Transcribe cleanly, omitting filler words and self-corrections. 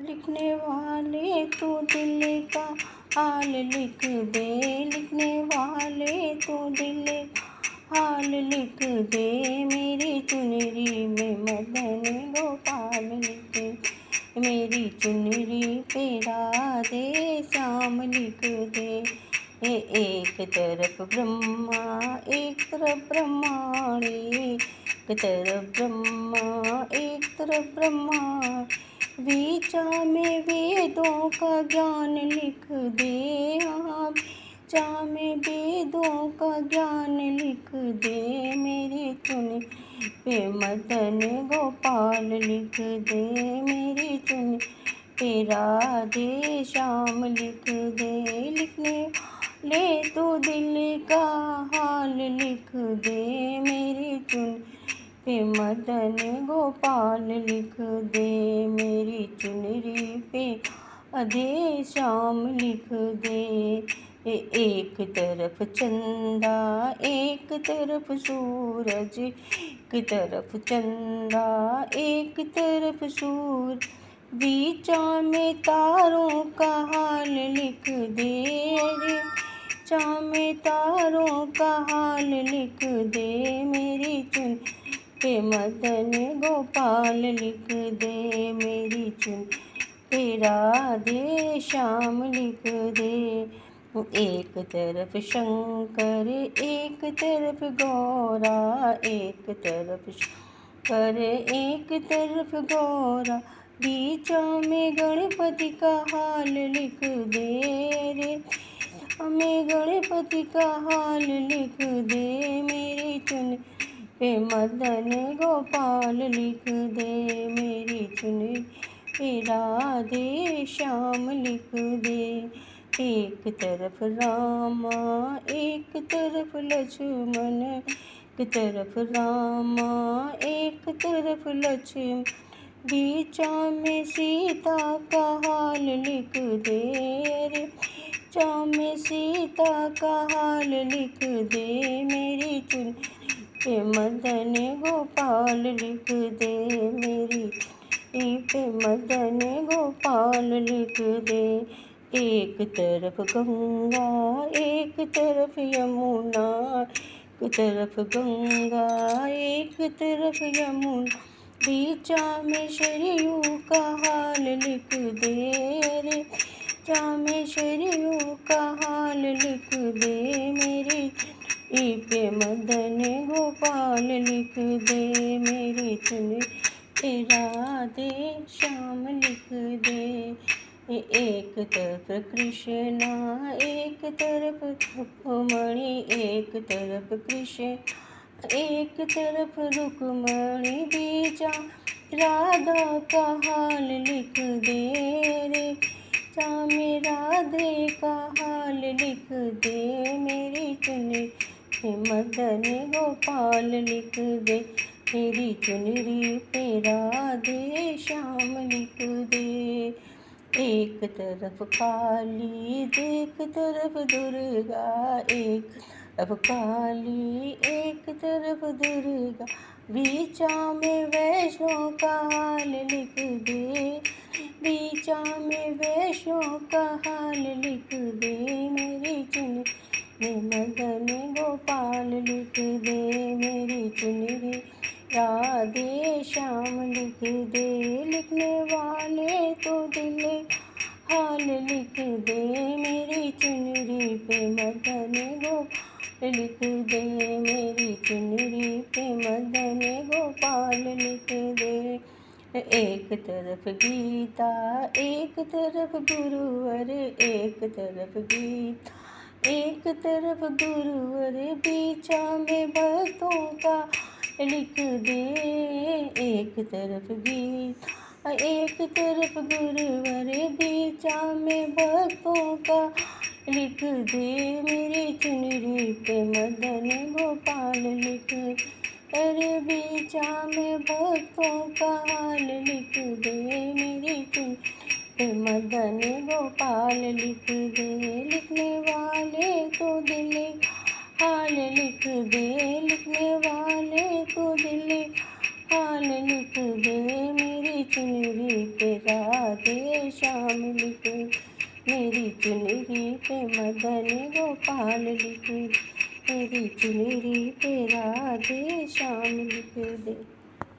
लिखने वाले तू दिल का हाल लिख दे, लिखने वाले तू दिल का हाल लिख दे, मेरी चुनरी में मदन गोपाल लिख दे, मेरी चुनरी पे राधे श्याम लिख दे। एक तरफ ब्रह्मा एक तरफ ब्रह्माणी, एक तरफ ब्रह्मा एक तरफ ब्रह्मा, बीचा में वेदों का ज्ञान लिख दे, हाँ बीचा में वेदों का ज्ञान लिख दे, मेरी चुन पे मदन गोपाल लिख दे, मेरी चुन पे राधे श्याम लिख दे, लिखने ले तो दिल का हाल लिख दे, मेरी चुन पे मदन गोपाल लिख दे, मेरी चुनरी पे राधे श्याम लिख दे। एक तरफ चंदा एक तरफ सूरज, एक तरफ चंदा एक तरफ सूरज, बीचा में तारों का हाल लिख दे रे, बीचा में तारों का हाल लिख दे, मेरी चुन पे मदन गोपाल लिख दे, मेरी चुन पे राधे श्याम लिख दे। एक तरफ शंकर एक तरफ गौरा, एक तरफ शंकर एक तरफ गौरा, बीचा में गणपति का हाल लिख दे रे, हमें गणपति का हाल लिख दे, मेरी चुन पे मदन गोपाल लिख दे, मेरी चुन पे राधे श्याम लिख दे। एक तरफ रामा एक तरफ लक्ष्मण, एक तरफ रामा एक तरफ लक्ष्मण, बीचा में सीता का हाल लिख दे रे, बीचा में सीता का हाल लिख दे, मेरी चुन पे मदन गोपाल लिख दे, मेरी पे मदन गोपाल लिख दे। एक तरफ गंगा एक तरफ यमुना, एक तरफ गंगा एक तरफ यमुना, बीचा में सरयू का हाल लिख दे रे, बीचा में सरयू का हाल लिख दे, मेरी पे मदन गोपाल लिख दे, मेरी चुन पे राधे श्याम लिख दे। एक तरफ कृष्णा एक तरफ रुक्मणी, एक तरफ कृष्ण एक तरफ रुक्मणी, बीचा राधा का हाल लिख दे रे, बीचा में राधे का हाल लिख दे, मेरी चुनरी पे मदन गोपाल लिख दे, मेरी चुनरी पे राधे श्याम लिख दे। एक तरफ काली एक तरफ दुर्गा, एक तरफ काली एक तरफ दुर्गा, बीचा में वैष्णो का हाल लिख दे, बीचा में वैष्णो का हाल लिख दे, मेरी चुन मदन गोपाल लिख दे, मेरी चुनरी राधे श्याम लिख दे, लिखने वाले तो दिल हाल लिख दे, मेरी चुनरी पे मदन गोपाल लिख दे, मेरी चुनरी पे मदन गोपाल लिख दे। एक तरफ गीता एक तरफ गुरुवर, एक तरफ गीता एक तरफ गुरुवर, बीचा में भक्तों का लिख दे, एक तरफ गीता एक तरफ गुरुवर, बीचा में भक्तों का लिख दे, मेरी चुनरी पे मदन गोपाल लिख दे, अरे बीचा में भक्तों का हाल लिख दे, मेरी चुनरी पे मदन गोपाल लिख दे, लिखने वाले तो दिल हाल लिख दे, लिखने वाले तो दिल हाल लिख दे मेरी चुनरी पे राधे श्याम लिख दे, मेरी चुनरी पे मदन गोपाल लिख दे, मेरी चुनरी पे राधे श्याम लिख दे।